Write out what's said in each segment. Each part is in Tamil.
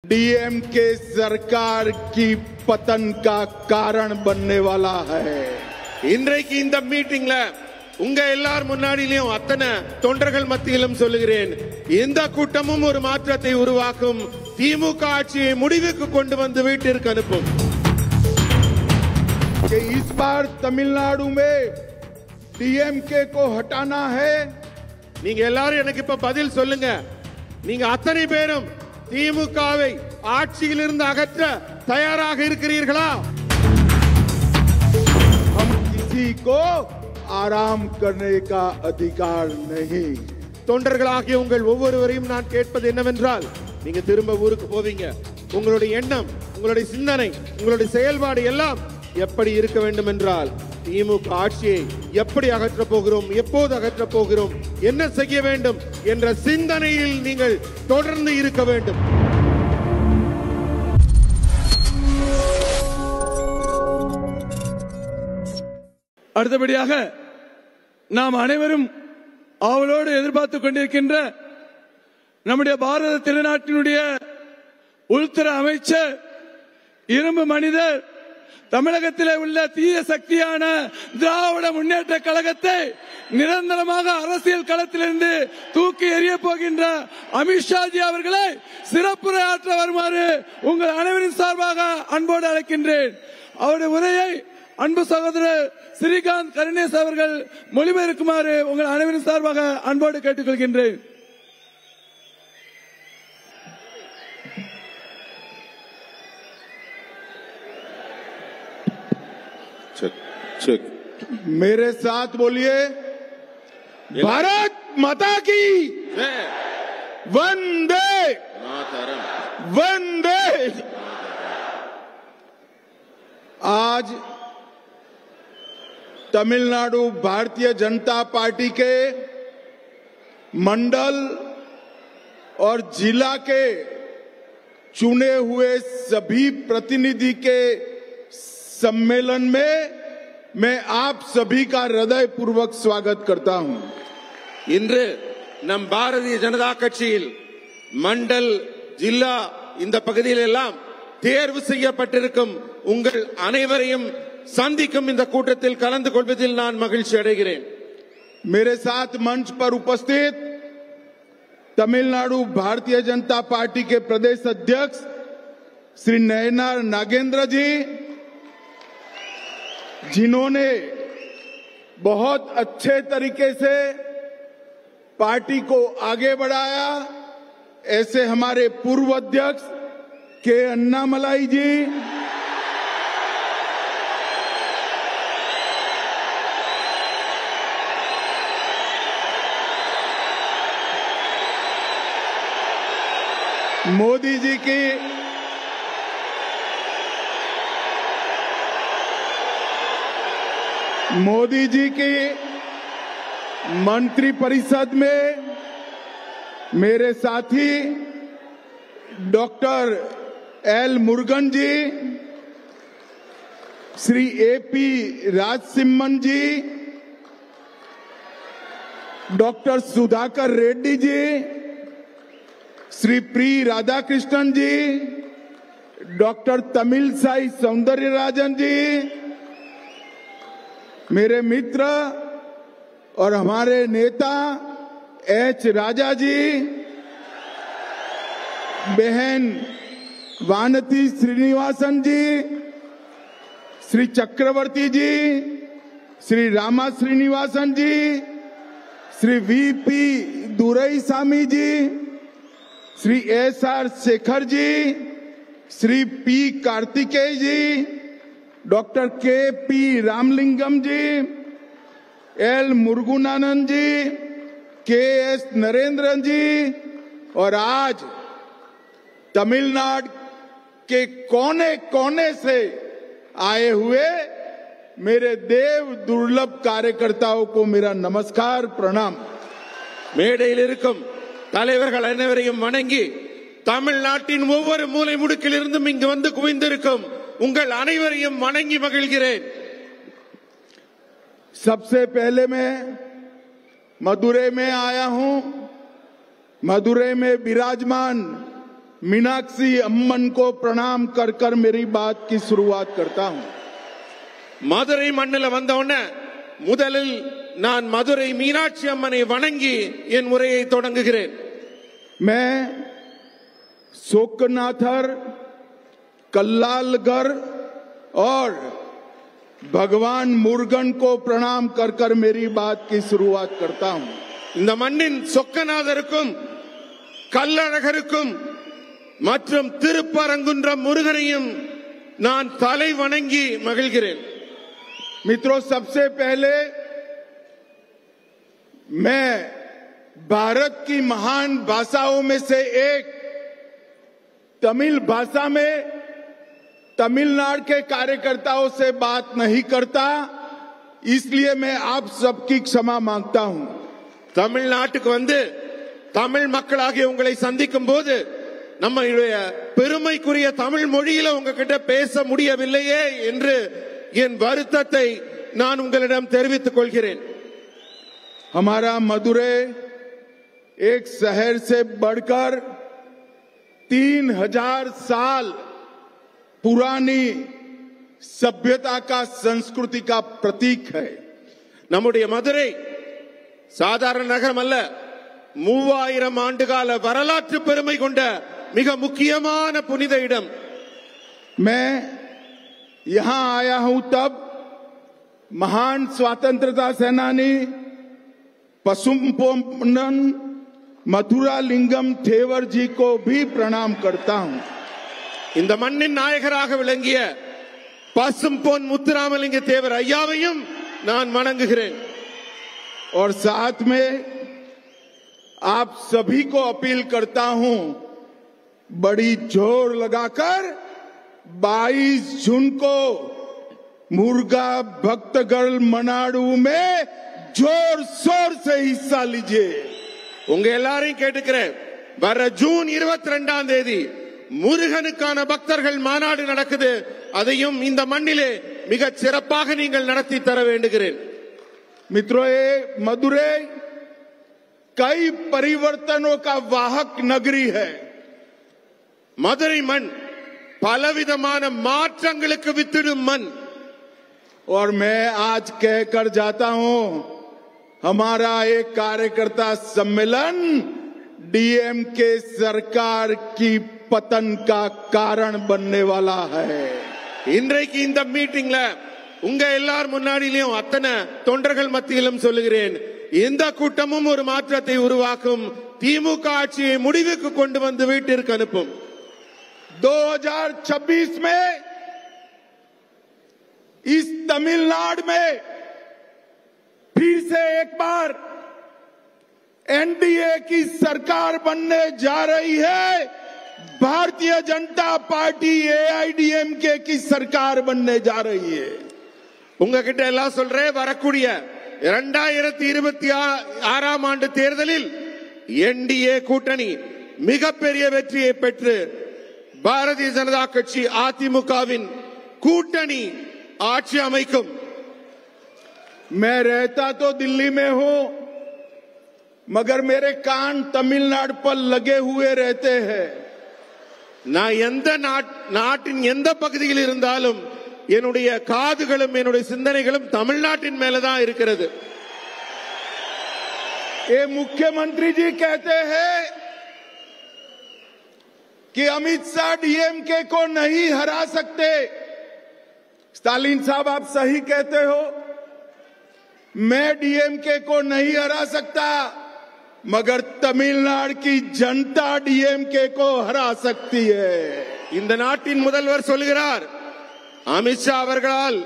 डीएमके सरकार की पतन का कारण बनने वाला है। இன்றைக்கு இந்த மீட்டிங்ல உங்க எல்லார் முன்னாடியிலும் அத்தனை தொண்டர்கள் மத்தியிலும் சொல்லுகிறேன், இந்த கூட்டமும் ஒரு மாற்றத்தை உருவாக்கும், திமுக ஆட்சியை முடிவுக்கு கொண்டு வந்து வீட்டிற்கு அனுப்பும். कि इस बार तमिलनाडु में डीएमके को हटाना है। நீங்க எல்லாரும் எனக்கு இப்ப பதில் சொல்லுங்க, நீங்க அத்தனை பேரும் திமுகவை ஆட்சியிலிருந்து அகற்ற தயாராக இருக்கிறீர்களா? हम किसी को आराम करने का अधिकार नहीं। தொண்டர்களாகிய உங்கள் ஒவ்வொருவரையும் நான் கேட்பது என்னவென்றால், நீங்க திரும்ப ஊருக்கு போவீங்க, உங்களுடைய எண்ணம், உங்களுடைய சிந்தனை, உங்களுடைய செயல்பாடு எல்லாம் எப்படி இருக்க வேண்டும் என்றால், திமுக ஆட்சியை எப்படி அகற்றப் போகிறோம், எப்போது அகற்றப் போகிறோம், என்ன செய்ய வேண்டும் என்ற சிந்தனையில் நீங்கள் தொடர்ந்து இருக்க வேண்டும். அடுத்தபடியாக நாம் அனைவரும் ஆவலோடு எதிர்பார்த்துக் கொண்டிருக்கின்ற நம்முடைய பாரத திருநாட்டினுடைய உள்துறை அமைச்சர், இரும்பு மனிதர், தமிழகத்திலே உள்ள தீய சக்தியான திராவிட முன்னேற்ற கழகத்தை நிரந்தரமாக அரசியல் களத்திலிருந்து தூக்கி எறிய போகின்ற அமித்ஷாஜி அவர்களை சிறப்புரையாற்ற வருமாறு உங்கள் அனைவரின் சார்பாக அன்போடு அழைக்கின்றேன். அவருடைய உரையை அன்பு சகோதரர் ஸ்ரீகாந்த் கருணேஸ் அவர்கள் மொழிபெயர்க்குமாறு உங்கள் அனைவரின் சார்பாக அன்போடு கேட்டுக்கொள்கின்றேன். मेरे साथ बोलिए, भारत माता की वंदे वंदे। आज तमिलनाडु भारतीय जनता पार्टी के मंडल और जिला के चुने हुए सभी प्रतिनिधि के सम्मेलन में मैं आप सभी का हृदय पूर्वक स्वागत करता हूं. இன்று நம் பாரதிய ஜனதா கட்சியில் மண்டல், ஜில்லா இந்த பகுதியில் எல்லாம் தேர்வு செய்யப்பட்டிருக்கும் உங்கள் அனைவரையும் சந்திக்கும் இந்த கூட்டத்தில் கலந்து கொள்வதில் நான் மகிழ்ச்சி அடைகிறேன். मेरे साथ मंच पर उपस्थित तमिलनाडु भारतीय जनता पार्टी के प्रदेश अध्यक्ष श्री नयनार नागेंद्र जी, जिन्होंने बहुत अच्छे तरीके से पार्टी को आगे बढ़ाया, ऐसे हमारे पूर्व अध्यक्ष के अन्नामलाई जी, मोदी जी की मंत्री परिषद में मेरे साथी डॉक्टर एल मुरुगन जी, श्री एपी राजसिम्मन जी, डॉक्टर सुधाकर रेड्डी जी, श्री प्री राधाकृष्णन जी, डॉक्टर तमिलसाई सौंदर्यराजन जी, मेरे मित्र और हमारे नेता एच राजा जी, बहन वानती श्रीनिवासन जी, श्री चक्रवर्ती जी, श्री रामा श्रीनिवासन जी, श्री वीपी दुरईसामी जी, श्री एसआर शेखर जी, श्री पी कार्तिकेय जी, डॉक्टर के पी रामलिंगम जी, एल मुरुगनानंद जी, के एस नरेंद्रन जी, और आज तमिलनाडु के कोने कोने से आए हुए मेरे देव दुर्लभ कार्यकर्ताओं को मेरा नमस्कार प्रणाम. மேடையில் இருக்கும் தலைவர்கள் அனைவரையும் வணங்கி, தமிழ்நாட்டின் ஒவ்வொரு மூலை முடுக்கில் இருந்தும் இங்கு வந்து குவிந்திருக்கும் உங்கள் அனைவரையும் வணங்கி மகிழ்கிறேன். सबसे पहले मैं मदुरै में आया हूं. मदुरै में विराजमान मीनाक्षी अम्मन को प्रणाम कर कर मेरी बात की शुरुआत करता हूं. மதுரை மண்ணில் வந்த உடனே முதலில் நான் மதுரை மீனாட்சி அம்மனை வணங்கி என் உரையை தொடங்குகிறேன். मैं शोकनाथर, कल्लालगढ़ और भगवान मुर्गन को प्रणाम कर कर मेरी बात की शुरुआत करता हूं. இந்த மண்ணின் சொக்கநாதருக்கும் கல்லழகருக்கும் மற்றும் திருப்பரங்குன்றம் முருகனையும் நான் தலை வணங்கி மகிழ்கிறேன். मित्रों, सबसे पहले मैं भारत की महान भाषाओं में से एक तमिल भाषा में तमिलनाडु के कार्यकर्ताओं से बात नहीं करता, इसलिए मैं आप सबकी क्षमा मांगता हूं. தமிழ்நாட்டுக்கு வந்து தமிழ் மக்களாகிய உங்களை சந்திக்கும் போது நம்முடைய பெருமைக்குரிய தமிழ் மொழியில உங்ககிட்ட பேச முடியவில்லையே என்று என் வருத்தத்தை நான் உங்களிடம் தெரிவித்துக் கொள்கிறேன். हमारा मदुरै एक शहर से बढ़कर 3000 साल पुरानी सभ्यता का, संस्कृति का प्रतीक है. நம்முடைய மதுரை சாதாரண நகரம் அல்ல, 3000 ஆண்டுகால வரலாற்று பெருமை கொண்ட மிக முக்கியமான புனித இடம். मैं यहां आया हूं तब महान स्वतंत्रता सेनानी पसुम्पोन्नन मथुरालिंगम थेवर जी को भी प्रणाम करता हूं. இந்த மண்ணின் நாயகராக விளங்கிய பசும்பொன் முத்துராமலிங்க தேவர் ஐயாவையும் நான் வணங்குகிறேன். और साथ में आप सभी को अपील करता हूं, बड़ी जोर लगाकर 22 जून को मुर्गा भक्तगढ़ मनाडू में जोर शोर से हिस्सा लीजिए. உங்க எல்லாரையும் கேட்டுக்கிறேன், வர ஜூன் 22ஆம் தேதி முருகனுக்கான பக்தர்கள் மாநாடு நடக்குது. அதையும் இந்த மண்ணிலே மிக சிறப்பாக நீங்கள் நடத்தி தர வேண்டுகிறேன். मित्रों, ये मदुरै कई परिवर्तनों का वाहक नगरी है. மதுரை மண் பலவிதமான மாற்றங்களுக்கு வித்திடும் மண். और मैं आज कहकर जाता हूं, हमारा एक कार्यकर्ता सम्मेलन डीएमके सरकार की पतन का कारण बनने वाला है. இன்றைக்கு இந்த மீட்டிங்ல உங்க எல்லார் முன்னாடியிலும் அத்தனை தொண்டர்கள் மத்தியிலும் சொல்லுகிறேன், இந்த கூட்டமும் ஒரு மாற்றத்தை உருவாக்கும், திமுக ஆட்சியை முடிவுக்கு கொண்டு வந்து வீட்டிற்கு அனுப்பும். 2026 में इस तमिलनाडु में फिर से एक बार एनडीए की सरकार बनने जा रही है. भारतीय जनता पार्टी एआईडीएमके की सरकार बनने जा रही है. உங்ககிட்ட எல்லாம் சொல்றேன், வரக்கூடிய 2026ஆம் ஆண்டு தேர்தலில் என்டிஏ கூட்டணி மிகப்பெரிய வெற்றியை பெற்று பாரதிய ஜனதா கட்சி அதிமுகவின் கூட்டணி ஆட்சி அமைக்கும். मैं रहता तो दिल्ली में हूं, मगर मेरे कान तमिलनाडु पर लगे हुए रहते हैं. நான் எந்த நாட்டின் எந்த பகுதியில் இருந்தாலும் என்னுடைய காதுகளும் என்னுடைய சிந்தனைகளும் தமிழ்நாட்டின் மேலதான் இருக்கிறது. ये मुख्यमंत्री जी कहते हैं कि अमित शाह डीएमके को नहीं हरा सकते. स्टालिन साहब, आप सही कहते हो, मैं डीएमके को नहीं हरा सकता, मगर तमिलनाडु की जनता डीएमके को हरा सकती है. இந்த நாட்டின் முதல்வர் சொல்கிறார், அமித்ஷா அவர்களால்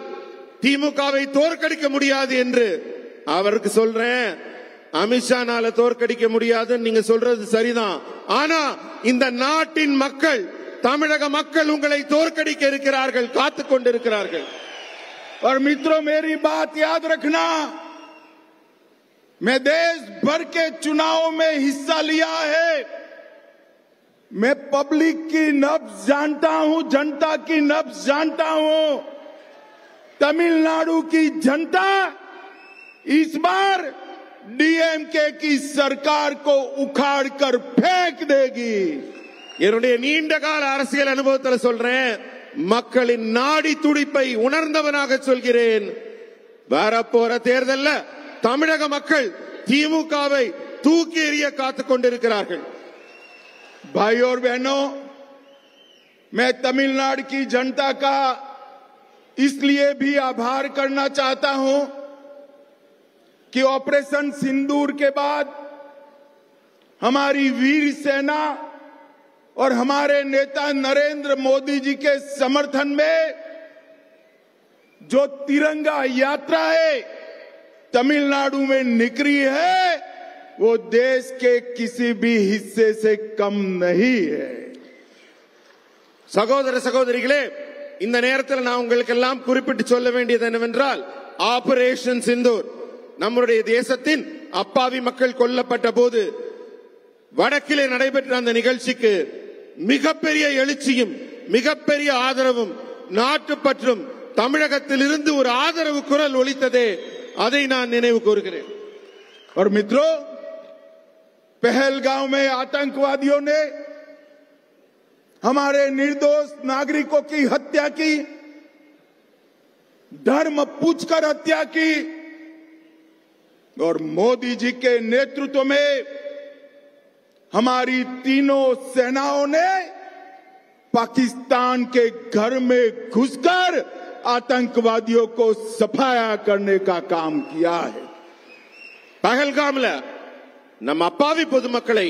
திமுகவை தோற்கடிக்க முடியாது என்று. அவருக்கு சொல்றேன், அமித்ஷானால தோற்கடிக்க முடியாதுன்னு நீங்க சொல்றது சரிதான், ஆனா இந்த நாட்டின் மக்கள், தமிழக மக்கள் உங்களை தோற்கடிக்க இருக்கிறார்கள், காத்துக் கொண்டிருக்கிறார்கள். और मित्रों, मेरी बात याद रखना, मैं देश भर के चुनाव में हिस्सा लिया है. मैं पब्लिक की नब्ज जानता हूं, जनता की नब्ज जानता हूं. तमिलनाडु की जनता इस बार डीएमके की सरकार को उखाड़ कर फेंक देगी. என்னுடைய நீண்ட கால அரசியல் அனுபவத்தில் சொல்றேன், மக்களின் நாடி துடிப்பை உணர்ந்தவனாக சொல்கிறேன். வரப்போற தேர்தல்ல தமிழக மக்கள் திமுகவை தூக்கி எறிய காத்துக் கொண்டிருக்கிறார்கள். भाई और बहनों, मैं तमिलनाडु की जनता का इसलिए भी आभार करना चाहता हूं कि ऑपरेशन सिंदूर के बाद हमारी वीर सेना और हमारे नेता नरेंद्र मोदी जी के समर्थन में जो तिरंगा यात्रा है तमिलनाडु में निकली है, वो देश के किसी भी हिस्से से कम नहीं है. சகோதர சகோதரிகளே, இந்த நேரத்தில் நான் உங்களுக்கெல்லாம் குறிப்பிட்டு சொல்ல வேண்டியது என்னவென்றால், ஆபரேஷன் சிந்தூர் நம்முடைய தேசத்தின் அப்பாவி மக்கள் கொல்லப்பட்ட போது வடக்கிலே நடைபெற்ற அந்த நிகழ்ச்சிக்கு மிகப்பெரிய எழுச்சியும் மிகப்பெரிய ஆதரவும் நாட்டுப்பற்றும் தமிழகத்தில் இருந்து ஒரு ஆதரவு குரல் ஒலித்ததே, அதை நான் நினைவு கூறுகிறேன். और मित्रों, पहलगांव में आतंकवादियों ने हमारे निर्दोष नागरिकों की हत्या की, धर्म पूछकर हत्या की, और मोदी जी के नेतृत्व में हमारी तीनों सेनाओं ने पाकिस्तान के घर में घुसकर आतंकवादियों को सफाया करने का काम किया है. பகல்காம்ல நம்ம அப்பாவி பொதுமக்களை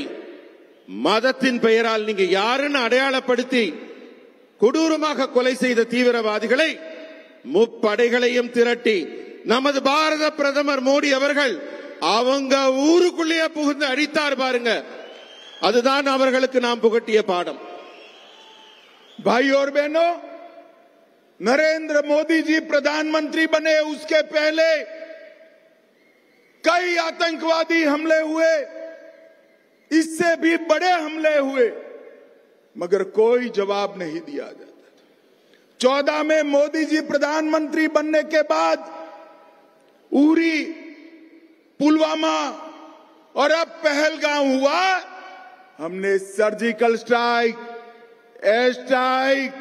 மதத்தின் பெயரால் நீங்க யாருன்னு அடையாளப்படுத்தி கொடூரமாக கொலை செய்த தீவிரவாதிகளை முப்படைகளையும் திரட்டி நமது பாரத பிரதமர் மோடி அவர்கள் அவங்க ஊருக்குள்ளேயே புகுந்து அடித்தார் பாருங்க. அதுதான் அவர்களுக்கு நாம் புகட்டிய பாடம். भाई और बहनों, नरेंद्र मोदी जी प्रधानमंत्री बने उसके पहले कई आतंकवादी हमले हुए, इससे भी बड़े हमले हुए, मगर कोई जवाब नहीं दिया जाता. 14 में मोदी जी प्रधानमंत्री बनने के बाद उरी, पुलवामा और अब पहलगाम हुआ. हमने सर्जिकल स्ट्राइक, एयर स्ट्राइक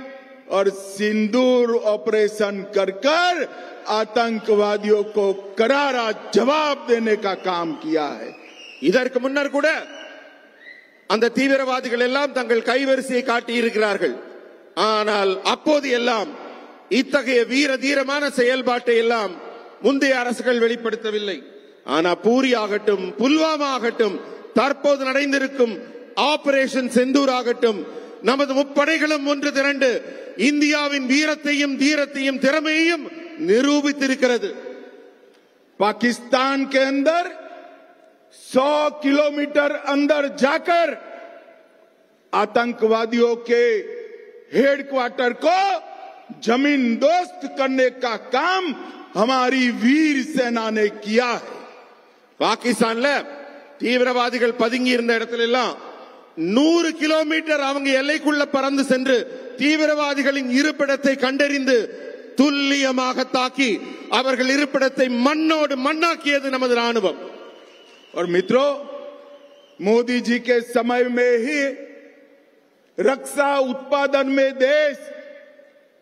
और सिंदूर ऑपरेशन कर कर आतंकवादियों को करारा जवाब देने का काम किया है. இதற்கு முன்னர் கூட அந்த தீவிரவாதிகள் எல்லாம் தங்கள் கைவரிசையை காட்டி இருக்கிறார்கள். ஆனால் அப்போது எல்லாம் இத்தகைய வீர தீரமான செயல்பாட்டை எல்லாம் முந்தைய அரசுகள் வெளிப்படுத்தவில்லை. ஆனா பூரி ஆகட்டும், புல்வாமா ஆகட்டும், தற்போது நடந்திருக்கும் ஆபரேஷன் செந்தூர் ஆகட்டும், நமது முப்படைகளும் ஒன்று திரண்டு இந்தியாவின் வீரத்தையும் தீரத்தையும் திறமையையும் निरूपित. पाकिस्तान के अंदर 100 किलोमीटर अंदर जाकर आतंकवादियों के हेडक्वार्टर को जमीन दोस्त करने का काम हमारी वीर सेना ने किया है. பாகிஸ்தான்ல தீவிரவாதிகள் பதுங்கி இருந்த இடத்துல எல்லாம் 100 கிலோமீட்டர் அவங்க எல்லைக்குள்ள பறந்து சென்று தீவிரவாதிகளின் இருப்பிடத்தை கண்டறிந்து துல்லியமாக தாக்கி அவர்கள் இருப்பிடத்தை மண்ணோடு மண்ணாக்கியது நமது ராணுவம். और मित्रों, मोदी जी के समय में ही रक्षा उत्पादन में देश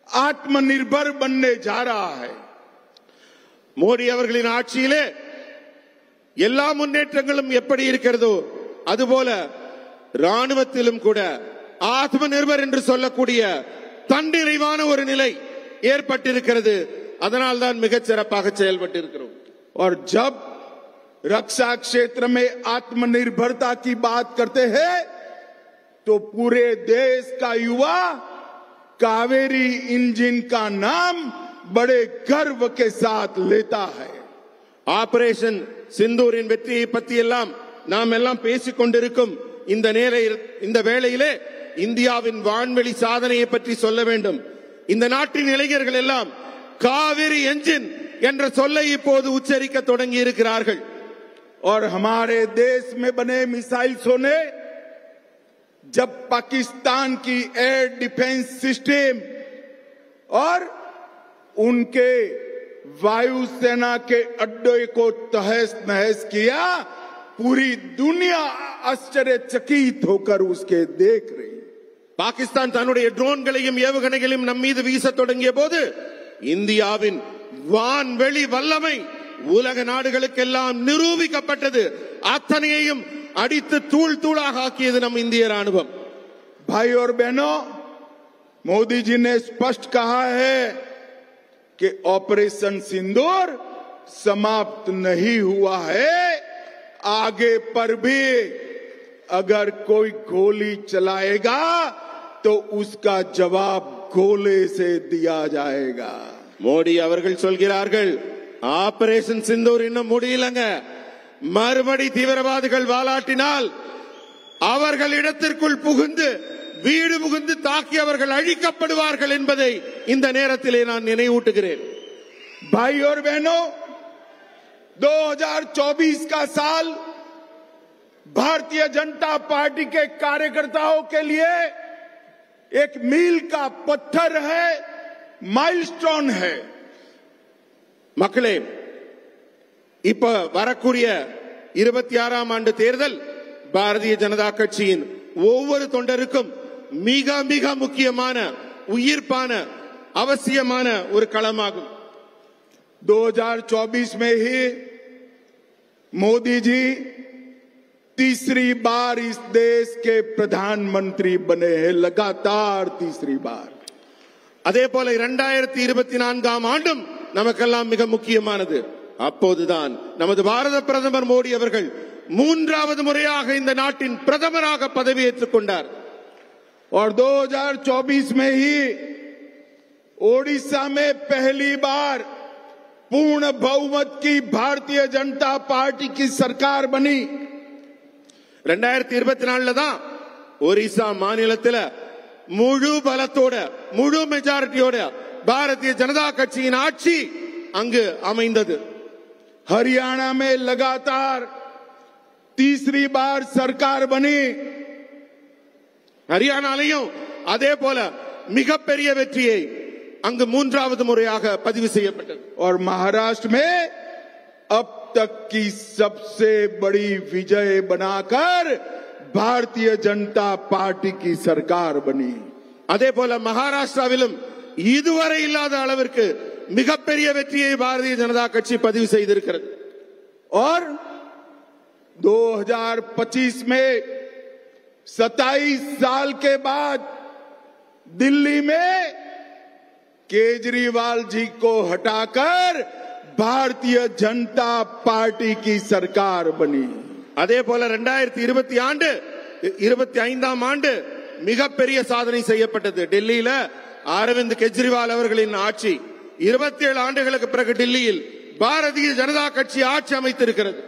आत्मनिर्भर बनने जा रहा है. மோடி அவர்களின் ஆட்சியிலே எல்லா முன்னேற்றங்களும் எப்படி இருக்கிறதோ அதுபோல ராணுவத்திலும் கூட ஆத்ம நிர்பர் என்று சொல்லக்கூடிய தன்னிறைவான ஒரு நிலை ஏற்பட்டிருக்கிறது. அதனால் தான் மிகச் சிறப்பாக செயல்பட்டிருக்கிறோம். और जब रक्षा क्षेत्र में आत्मनिर्भरता की बात करते हैं तो पूरे देश का युवा कावेरी इंजन का नाम बड़े गर्व के साथ लेता है. ஆபரேஷன் சிந்தூரின் வெற்றியை பற்றி எல்லாம் நாம் எல்லாம் பேசிக் கொண்டிருக்கும் இந்த வேளையிலே இந்தியாவின் வான்வெளி சாதனையை பற்றி சொல்ல வேண்டும். இந்த நாட்டின் இளைஞர்கள் எல்லாம் காவிரி என்ஜின் என்ற சொல்லை இப்போது உச்சரிக்க தொடங்கி இருக்கிறார்கள். और हमारे देश में बने मिसाइल्सों ने जब पाकिस्तान की एयर डिफेंस सिस्टम और उनके वायुसेना के अड्डे को तहस नहस किया, पूरी दुनिया आश्चर्यचकित होकर उसके देख रही. பாகிஸ்தான் தன்னுடைய ட்ரோன்களையும் ஏவுகணைகளையும் நம் மீது வீச தொடங்கிய போது இந்தியாவின் வான்வெளி வல்லமை உலக நாடுகளுக்கெல்லாம் நிரூபிக்கப்பட்டது. அத்தனையையும் அடித்து தூள் தூளாக ஆக்கியது நம் இந்திய ராணுவம். भाई और बहनों, मोदी जी ने स्पष्ट कहा है कि ऑपरेशन सिंदूर समाप्त नहीं हुआ है. आगे पर भी अगर कोई गोली चलाएगा तो उसका जवाब गोले से दिया जाएगा. மோடி அவர்கள் சொல்கிறார்கள், ஆபரேஷன் சிந்தூர் இன்னும் முடியலங்க. மறுபடி தீவிரவாதிகள் வாலாட்டினால் அவர்கள் இடத்திற்குள் புகுந்து வீடு புகுந்து தாக்கி அவர்கள் அழிக்கப்படுவார்கள் என்பதை இந்த நேரத்திலே நான் நினைவூட்டுகிறேன். भाई और बहनों, 2024 का साल भारतीय जनता पार्टी के कार्यकर्ताओं के लिए एक मील का पत्थर है, माइलस्टोन है. மக்களே, இப்ப வரக்கூடிய 26ஆம் ஆண்டு தேர்தல் பாரதிய ஜனதா கட்சியின் ஒவ்வொரு தொண்டருக்கும் மிக மிக முக்கியமான உயிர்ப்பான அவசியமான ஒரு களமாகும். 2024 में ही मोदी जी तीसरी बार इस देश के प्रधानमंत्री बने हैं, लगातार तीसरी बार. அதே போல 2024ஆம் ஆண்டும் நமக்கெல்லாம் மிக முக்கியமானது. அப்போதுதான் நமது பாரத பிரதமர் மோடி அவர்கள் 3வது முறையாக இந்த நாட்டின் பிரதமராக பதவியேற்றுக் கொண்டார். और 2024 में ही ओडिशा में पहली बार पूर्ण बहुमत की भारतीय जनता पार्टी की सरकार बनी. 2024 தான் ஒரிசா மாநிலத்தில் முழு பலத்தோட முழு மெஜாரிட்டியோட பாரதிய ஜனதா கட்சியின் ஆட்சி அங்கு அமைந்தது. हरियाणा में लगातार तीसरी बार सरकार बनी. ஹரியானாலையும் அதே போல மிகப்பெரிய வெற்றியை அங்கு 3வது முறையாக பதிவு செய்யப்பட்டது. और महाराष्ट्र में अब तक की सबसे बड़ी विजय बनाकर भारतीय जनता पार्टी की सरकार बनी. அதே போல மகாராஷ்டிராவிலும் இதுவரை இல்லாத அளவிற்கு மிகப்பெரிய வெற்றியை பாரதிய ஜனதா கட்சி பதிவு செய்திருக்கிறது. और 2025 में 27 साल के बाद दिल्ली में केजरीवाल जी को हटाकर भारतीय जनता पार्टी की सरकार बनी. அதே போல 2025ஆம் ஆண்டு மிகப்பெரிய சாதனை செய்யப்பட்டது. டெல்லியில அரவிந்த் கெஜ்ரிவால் அவர்களின் ஆட்சி 27 ஆண்டுகளுக்கு பிறகு டெல்லியில் பாரதிய ஜனதா கட்சி ஆட்சி அமைத்திருக்கிறது.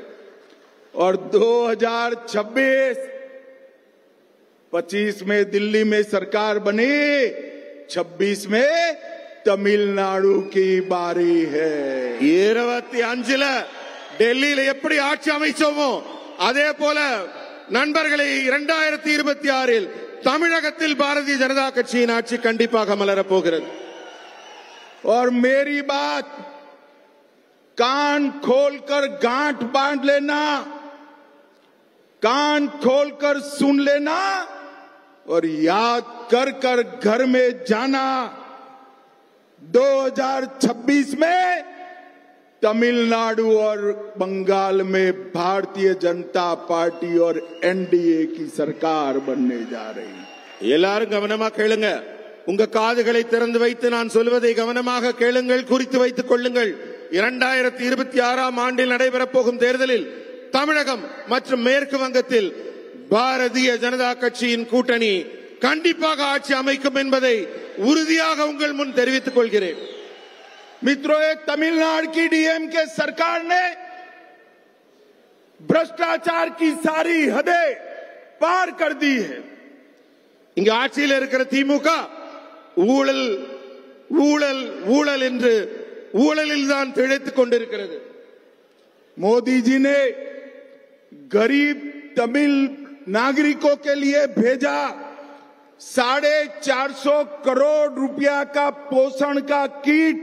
और 2025 में दिल्ली में सरकार बनी, 26 में तमिलनाडु की बारी है. 25ல டெல்லியில எப்படி ஆட்சி அமைச்சோமோ அதே போல நண்பர்களை 2026இல் தமிழகத்தில் பாரதிய ஜனதா கட்சியின் ஆட்சி கண்டிப்பாக மலரப் போகிறது. और मेरी बात कान खोलकर गांठ बांध लेना, कान खोलकर सुन लेना और याद कर कर घर में जाना. 2026 में तमिलनाडु और बंगाल में भारतीय जनता पार्टी और एनडीए की सरकार बनने जा रही. எல்லாரும் கவனமா கேளுங்க. உங்க காதுகளை திறந்து வைத்து நான் சொல்வதை கவனமாக கேளுங்கள், குறித்து வைத்துக் கொள்ளுங்கள். 2026ஆம் ஆண்டில் நடைபெறப் போகும் தேர்தலில் தமிழகம் மற்றும் மேற்கு வங்கத்தில் பாரதிய ஜனதா கட்சியின் கூட்டணி கண்டிப்பாக ஆட்சி அமைக்கும் என்பதை உறுதியாக உங்கள் முன் தெரிவித்துக் கொள்கிறேன். मित्रों, तमिलनाडु की डीएमके सरकार ने भ्रष्टाचार की सारी हदें पार कर दी है. இங்க ஆட்சியில் இருக்கிற திமுக ஊழல் ஊழல் ஊழல் என்று ஊழலில் தான் திளைத்துக் கொண்டிருக்கிறது. मोदी जी ने गरीब तमिल नागरिकों के लिए भेजा 450 करोड़ रुपया का पोषण का किट.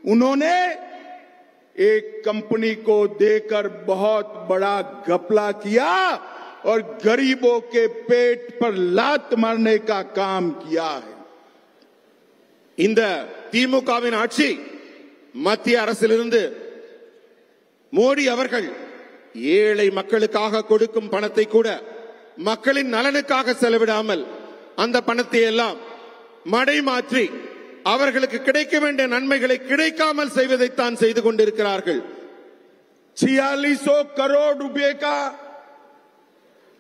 उन्होंने एक कंपनी को देकर बहुत बड़ा घपला किया और गरीबों के पेट पर लात मारने का काम किया है। இந்த திமுகவின் ஆட்சி மத்திய அரசிலிருந்து மோடி அவர்கள் ஏழை மக்களுக்காக கொடுக்கும் பணத்தை கூட மக்களின் நலனுக்காக செலவிடாமல் அந்த பணத்தை எல்லாம் மடைமாற்றி அவர்களுக்கு கிடைக்க வேண்டிய நன்மைகளை கிடைக்காமல் செய்வதைத்தான் செய்து கொண்டிருக்கிறார்கள்। 4600 करोड़ रुपए का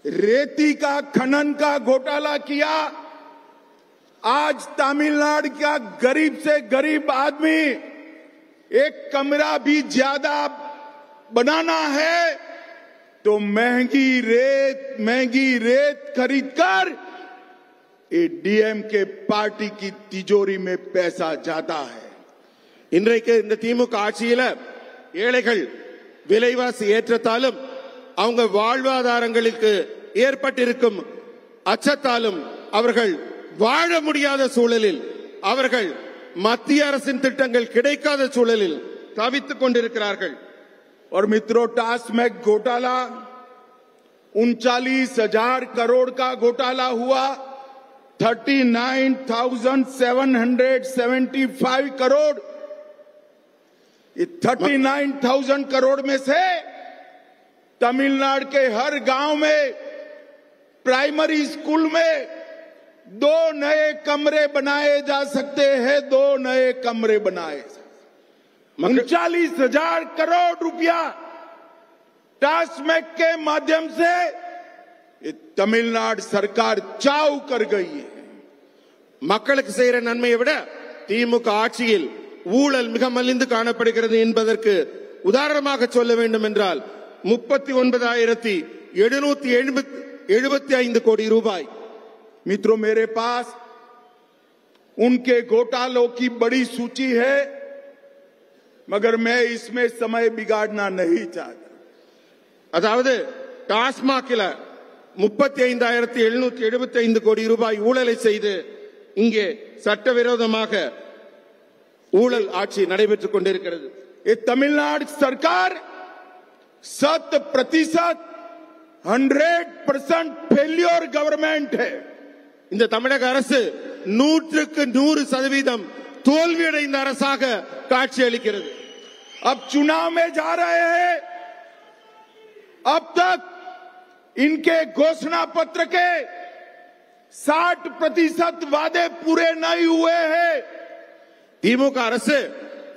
रेती का खनन का घोटाला किया। आज तमिलनाडु का गरीब से गरीब आदमी एक कमरा भी ज्यादा बनाना है तो महंगी रेत खरीदकर ये डीएमके पार्टी की तिजोरी में पैसा जाता है। இன்றைக்கு இந்த திமுக ஆட்சியில ஏழைகள் விலைவாசி ஏற்றத்தாலும் அவங்க வாழ்வாதாரங்களுக்கு ஏற்பட்டிருக்கும் அச்சத்தாலும் அவர்கள் வாழ முடியாத சூழலில் அவர்கள் மத்திய அரசின் திட்டங்கள் கிடைக்காத சூழலில் தவித்துக் கொண்டிருக்கிறார்கள்। और मित्रों, टास्मैक घोटाला 39,000 करोड़ का घोटाला हुआ। 39,775 करोड़। ये 39,000 करोड़ में से तमिलनाडु के हर गांव में प्राइमरी स्कूल में 2 नए कमरे बनाए जा सकते हैं। 2 नए कमरे बनाए। 39,000 करोड़ रुपया टास्मैक के माध्यम से तमिलनाडु सरकार चाव कर गई है। மக்களுக்கு செய்கிற நன்மையை விட திமுக ஆட்சியில் ஊழல் மிக மலிந்து காணப்படுகிறது என்பதற்கு உதாரணமாக சொல்ல வேண்டும் என்றால் 39,775 கோடி ரூபாய்। मित्रों, मेरे पास उनके घोटालों की बड़ी सूची है, मगर मैं इसमें समय बिगाड़ना नहीं चाहता। அதாவது டாஸ்மாகில 35,775 கோடி ரூபாய் ஊழலை செய்து இங்கே சட்டவிரோதமாக ஊழல் ஆட்சி நடைபெற்றுக் கொண்டிருக்கிறது। ये तमिलनाडु सरकार 100% 100% फेल्योर गवर्नमेंट है। இந்த தமிழக அரசு 100% தோல்வியடைந்த அரசாக காட்சி அளிக்கிறது। अब चुनाव में जा रहे हैं। अब तक इनके घोषणा पत्र के 60% वादे पूरे नहीं हुए हैं। திமுக அரசு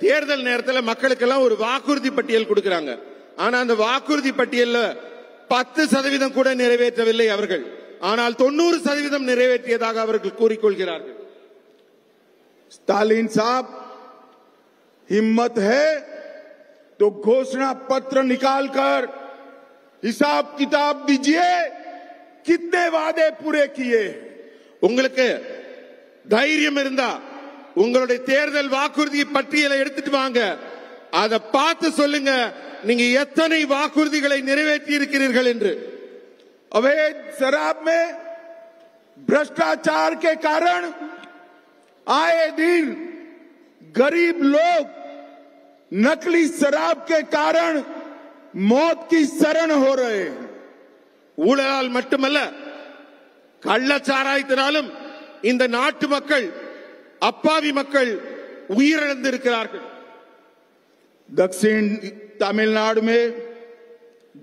தேர்தல் நேரத்தில் மக்களுக்கெல்லாம் ஒரு வாக்குறுதி பட்டியல் கொடுக்கறாங்க. ஆனா அந்த வாக்குறுதி பட்டியல்ல 10% கூட நிறைவேற்றவில்லை அவர்கள். ஆனால் 90% நிறைவேற்றியதாக அவர்கள் கூறிக்கொள்கிறார்கள்। स्टालिन साहब, हिम्मत है तो घोषणा पत्र निकालकर हिसाब किताब दीजिए, कितने वादे पूरे किए। உங்களுக்கு தைரியம் இருந்தா உங்களுடைய தேர்தல் வாக்குறுதி பட்டியலை எடுத்துட்டு வாங்க, அதை பார்த்து சொல்லுங்க நீங்க எத்தனை வாக்குறுதிகளை நிறைவேற்றி இருக்கிறீர்கள் என்று। अवैध शराब में भ्रष्टाचार के कारण आए दिन गरीब लोग नकली शराब के कारण मौत की शरण हो रहे हैं। ஊழலால் மட்டுமல்ல, கள்ளச்சாராயத்தினாலும் இந்த நாட்டு மக்கள், அப்பாவி மக்கள் உயிரிழந்திருக்கிறார்கள்। दक्षिण तमिलनाडु में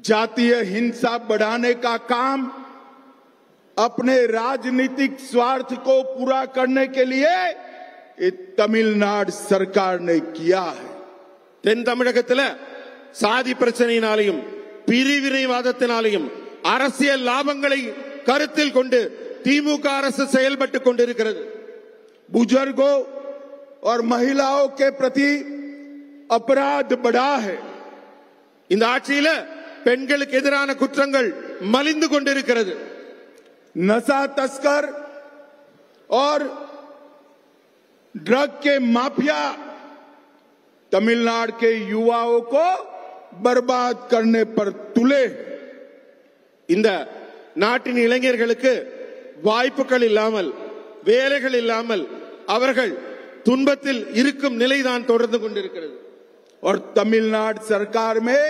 जातीय हिंसा बढ़ाने का काम अपने राजनीतिक स्वार्थ को पूरा करने के लिए ये तमिलनाडु सरकार ने किया है। தென் தமிழகத்தில் சாதி பிரச்சனையினாலையும் பிரிவினைவாதத்தினாலையும் அரசியல் லாபங்களை கருத்தில் கொண்டு திமுக அரசு செயல்பட்டுக் கொண்டிருக்கிறது। बुजुर्गों और महिलाओं के प्रति अपराध बढ़ा है। இந்த ஆட்சியில பெண்களுக்கு எதிரான குற்றங்கள் மலிந்து கொண்டிருக்கிறது। नशा तस्कर और ड्रग के माफिया तमिलनाडु के युवाओं को बर्बाद करने पर तुले। இந்த நாட்டின் இளைஞர்களுக்கு வாய்ப்புகள் இல்லாமல், வேலைகள் இல்லாமல் அவர்கள் துன்பத்தில் இருக்கும் நிலைதான் தொடர்ந்து கொண்டிருக்கிறது। और तमिलनाडु सरकार में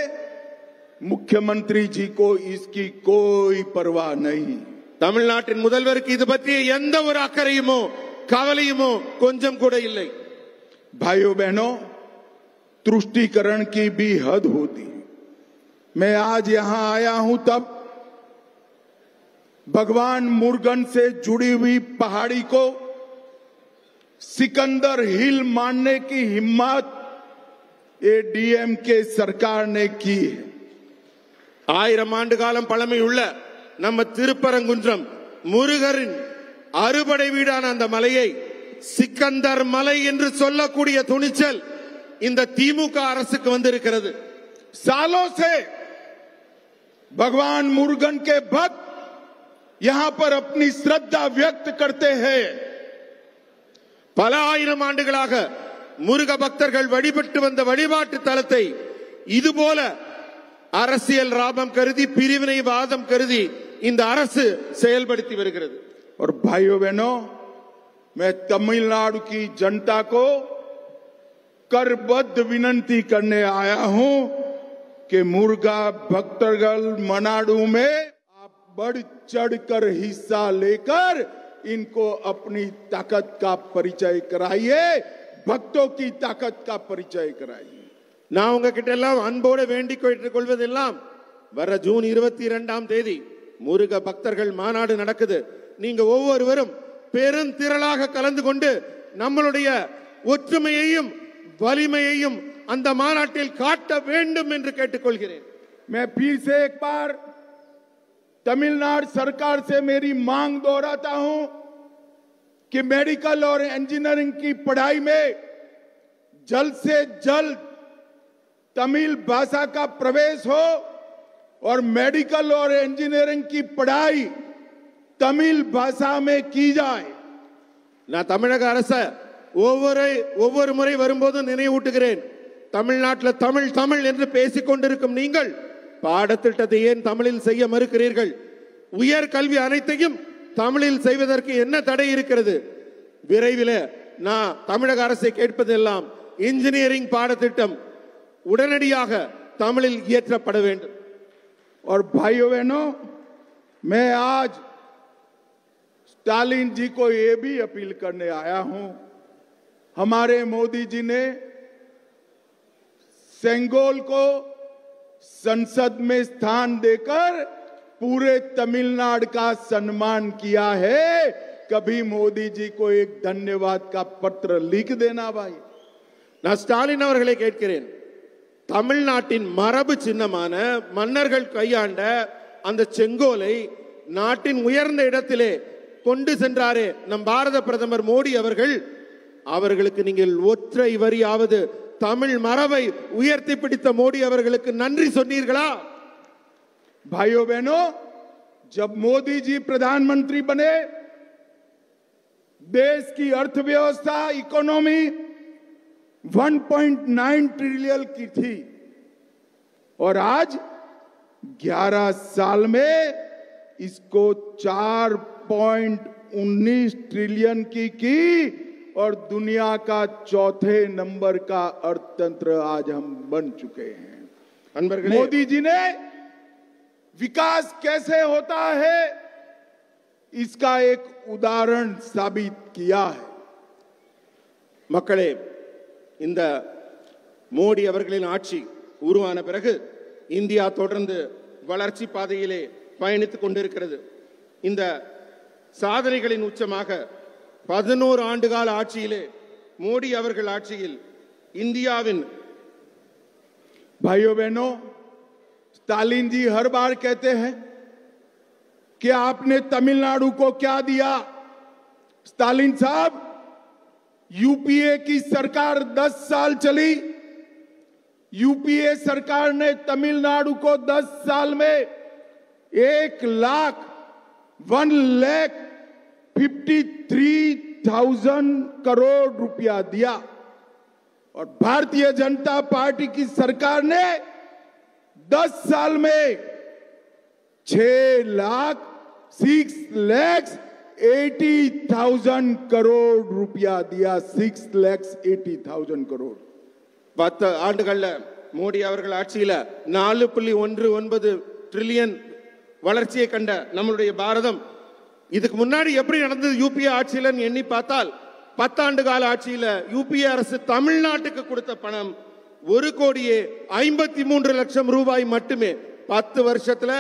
मुख्यमंत्री जी को इसकी कोई परवाह नहीं। தமிழ்நாட்டின் முதல்வருக்கு இது பற்றிய எந்த ஒரு அக்கறையுமோ கவலையுமோ கொஞ்சம் கூட இல்லை। भाइयों बहनों, तुष्टीकरण की भी हद होती। मैं आज यहां आया हूं तब भगवान मुर्गन से जुड़ी हुई पहाड़ी को सिकंदर हिल मानने की हिम्मत ये डीएमके सरकार ने की है। 1000 ஆண்டு காலம் பழமையுள்ள நம்ம திருப்பரங்குன்றம் முருகரின் அறுபடை வீடான அந்த மலையை சிக்கந்தர் மலை என்று சொல்லக்கூடிய துணிச்சல் இந்த திமுக அரசுக்கு வந்திருக்கிறது। सालों से भगवान मुर्गन के भक्त यहां पर अपनी श्रद्धा व्यक्त करते हैं। பல ஆயிரம் ஆண்டுகளாக முருக பக்தர்கள் வழிபட்டு வந்த வழிபாட்டு தலத்தை இதுபோல அரசியல் லாபம் கருதி பிரிவினை வாதம் கருதி இந்த அரசு செயல்படுத்தி வருகிறது। और भाइयों बहनों, मैं तमिलनाडु की जनता को करबद्ध विनती करने आया हूं कि मुर्गा भक्तगल मनाडू में आप बढ़ चढ़कर हिस्सा लेकर इनको अपनी ताकत का परिचय कराइए, भक्तों की ताकत का परिचय कराइए। நான் உங்ககிட்ட எல்லாம் அன்போடு வேண்டிக் கொள்வதெல்லாம் வர ஜூன் 22ஆம் தேதி முருக பக்தர்கள் மாநாடு நடக்குது। நீங்க ஒவ்வொருவரும் பெருந்திரளாக கலந்து கொண்டு நம்மளுடைய ஒற்றுமையையும் வலிமையையும் அந்த மாநாட்டில் காட்ட வேண்டும் என்று கேட்டுக்கொள்கிறேன்। मैं फिर से एक बार तमिलनाडु सरकार से मेरी मांग दोहराता हूं कि मेडिकल और इंजीनियरिंग की पढ़ाई में जल्द से जल्द तमिल भाषा का प्रवेश हो और मेडिकल और इंजीनियरिंग की पढ़ाई तमिल भाषा में की जाए। நான் தமிழக அரசு ஒவ்வொரு முறை வரும்போது நினைவூட்டுகிறேன், தமிழ்நாட்டில் தமிழ் தமிழ் என்று பேசிக் கொண்டிருக்கும் நீங்கள் பாடத்திட்டத்தை ஏன் தமிழில் செய்ய மறுக்கிறீர்கள்? உயர் கல்வி அனைத்தையும் தமிழில் செய்வதற்கு என்ன தடை இருக்கிறது? விரைவில் நான் தமிழக அரசை கேட்பதெல்லாம் இன்ஜினியரிங் பாடத்திட்டம் உடனடியாக தமிழில் இயற்றப்பட வேண்டும்। और भाइयों बहनों, मैं आज स्टालिन जी को ये भी अपील करने आया हूं। हमारे मोदी जी ने सेंगोल को संसद में स्थान देकर पूरे तमिलनाडु का सम्मान किया है। कभी मोदी जी को एक धन्यवाद का पत्र लिख देना भाई। நான் ஸ்டாலின் அவர்களை கேட்கிறேன், தமிழ்நாட்டின் மரபு சின்னமான மன்னர்கள் கையாண்ட அந்த செங்கோலை நாட்டின் உயர்ந்த இடத்திலே கொண்டு சென்றாரே நம் பாரத பிரதமர் மோடி அவர்களுக்கு நீங்கள் ஒற்றை வரியாவது தமிழ் மரபை உயர்த்தி பிடித்த மோடி அவர்களுக்கு நன்றி சொன்னீர்களா? भाइयों बहनों, जब मोदी जी प्रधानमंत्री बने देश की अर्थव्यवस्था इकोनॉमी 1.9 ट्रिलियन की थी और आज 11 साल में इसको 4.19 ट्रिलियन की और दुनिया का चौथे नंबर का अर्थतंत्र आज हम बन चुके हैं। मोदी जी ने विकास कैसे होता है इसका एक उदाहरण साबित किया है। மக்களே, இந்த மோடி அவர்களின் ஆட்சி உருவான பிறகு இந்தியா தொடர்ந்து வளர்ச்சி பாதையிலே பயணித்துக் கொண்டிருக்கிறது। இந்த சாதனைகளின் உச்சமாக 11 ஆண்டுகால ஆட்சியிலே மோடி அவர்கள் ஆட்சியில் இந்தியாவின் भाइयों बहनों, स्टालिन जी हर बार कहते हैं कि आपने तमिलनाडु को क्या दिया। स्टालिन साहब, यूपीए की सरकार 10 साल चली। यूपीए सरकार ने तमिलनाडु को 10 साल में 1,53,000 करोड़ रुपया दिया और भारतीय जनता पार्टी की सरकार ने 10 साल में 6,80,000 करोड़ रुपया दिया। 6,80,000 करोड़। 10 ஆண்டுகள்ல மோடி அவர்கள் ஆட்சியில 4.19 ட்ரில்லியன் வளர்ச்சியை கண்ட நம்மளுடைய பாரதம் இதுக்கு முன்னாடி எப்படி நடந்தது யூபிஏ ஆட்சியில எண்ணி பார்த்தால் 10 ஆண்டு கால ஆட்சியில யூபிஏ அரசு தமிழ்நாட்டுக்கு கொடுத்த பணம் 1,53,00,000 ரூபாய் மட்டுமே. 10 வருஷத்துல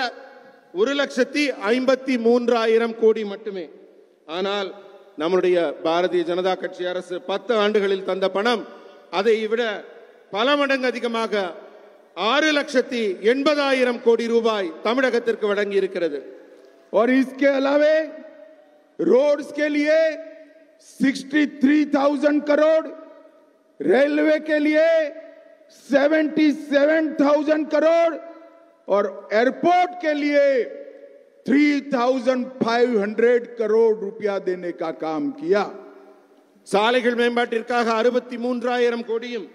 1,53,000 கோடி மட்டுமே. ஆனால் நம்முடைய பாரதிய ஜனதா கட்சி அரசு 10 ஆண்டுகளில் தந்த பணம் அதை விட பல மடங்கு அதிகமாக 6,80,000 கோடி ரூபாய் தமிழகத்திற்கு வழங்கி இருக்கிறது. और इसके अलावे रोड्स के लिए 63,000 करोड़, रेलवे के लिए 77,000 करोड़ और एयरपोर्ट के लिए 3,500 करोड़ रुपया देने का काम किया. சாலைகள் மேம்பாட்டிற்காக 63,000 கோடியும்,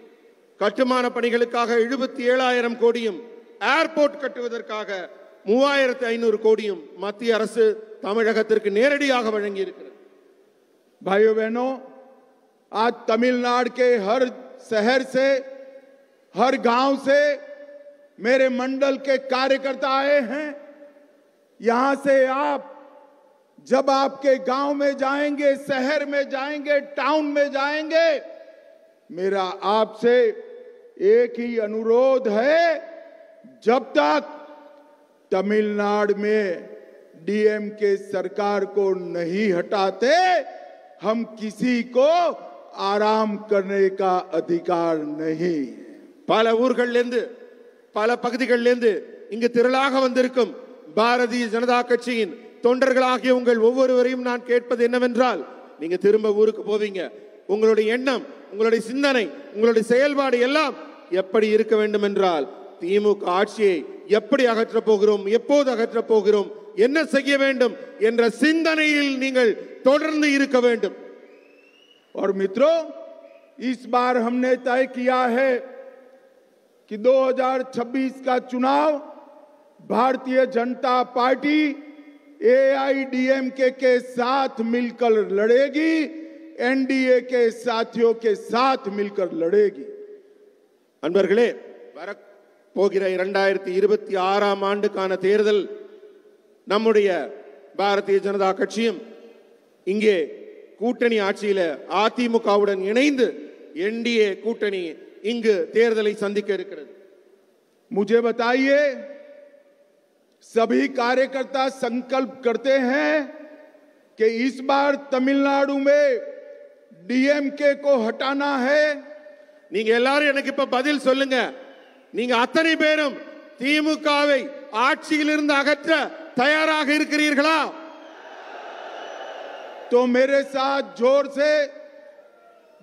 கட்டுமான பணிகளுக்காக 77,000 கோடியும், ஏர்போர்ட் கட்டுவதற்காக 3,500 கோடியும் மத்திய அரசு தமிழகத்திற்கு நேரடியாக வழங்கி இருக்கிறது. भाइयों बहनों, आज तमिलनाडु के हर शहर से, हर गांव से मेरे मंडल के कार्यकर्ता आए हैं. यहां से आप जब आपके गांव में जाएंगे, शहर में जाएंगे, टाउन में जाएंगे, मेरा आपसे एक ही अनुरोध है, जब तक तमिलनाडु में डीएमके सरकार को नहीं हटाते हम किसी को आराम करने का अधिकार नहीं. பல ஊர்களிலிருந்து பல பகுதிகளிலிருந்து இங்கு திரளாக வந்திருக்கும் பாரதிய ஜனதா கட்சியின் தொண்டர்களாகிய உங்கள் ஒவ்வொருவரையும் நான் கேட்பது என்னவென்றால், நீங்க திரும்ப ஊருக்கு போவீங்க. உங்களுடைய எண்ணம், உங்களுடைய சிந்தனை, உங்களுடைய செயல்பாடு எல்லாம் எப்படி இருக்க வேண்டும் என்றால், திமுக ஆட்சியை எப்படி அகற்றப் போகிறோம், எப்போது அகற்றப் போகிறோம், என்ன செய்ய வேண்டும் என்ற சிந்தனையில் நீங்கள் தொடர்ந்து இருக்க வேண்டும். और मित्रों, इस बार हमने तय किया है कि 2026 का चुनाव भारतीय जनता पार्टी एआईडीएमके के साथ मिलकर लड़ेगी, एनडीए के साथियों के साथ मिलकर लड़ेगी. அன்பர்களே, போகிற 2026 ஆண்டுக்கான தேர்தல் நம்முடைய பாரதிய ஜனதா கட்சியும் இங்கே கூட்டணி ஆட்சியில அதிமுகவுடன் இணைந்து एनडीए கூட்டணி இங்கு தேர்தலை சந்திக்க இருக்கிறது. मुझे बताइए, सभी कार्यकर्ता संकल्प करते हैं कि इस बार तमिलनाडु में डीएमके को हटाना है. நீங்க எல்லாரும் எனக்கு இப்ப பதில் சொல்லுங்க. நீங்க அத்தனை பேரும் திமுகவை ஆட்சியிலிருந்து அகற்ற தயாராக இருக்கிறீர்களா? तो मेरे साथ जोर से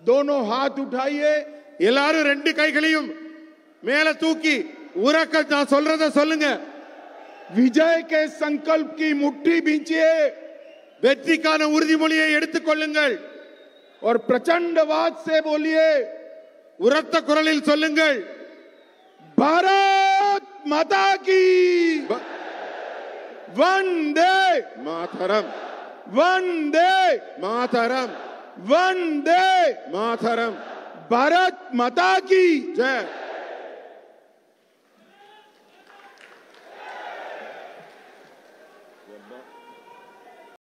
दोनों हाथ उठाइए. எல்லாரும் ரெண்டு கைகளையும் மேல தூக்கி உரக்க நான் சொல்றத சொல்லுங்க. विजय के संकल्प की मुट्ठी बींचिए. வெற்றிக்கான உறுதிமொழியை எடுத்துக் கொள்ளுங்கள். और प्रचंडवाद से बोलिए. உரத்த குரலில் சொல்லுங்கள். भारत माता की वंदे मातरम, वंदे मातरम, वंदे मातरम. भारत माता की जय.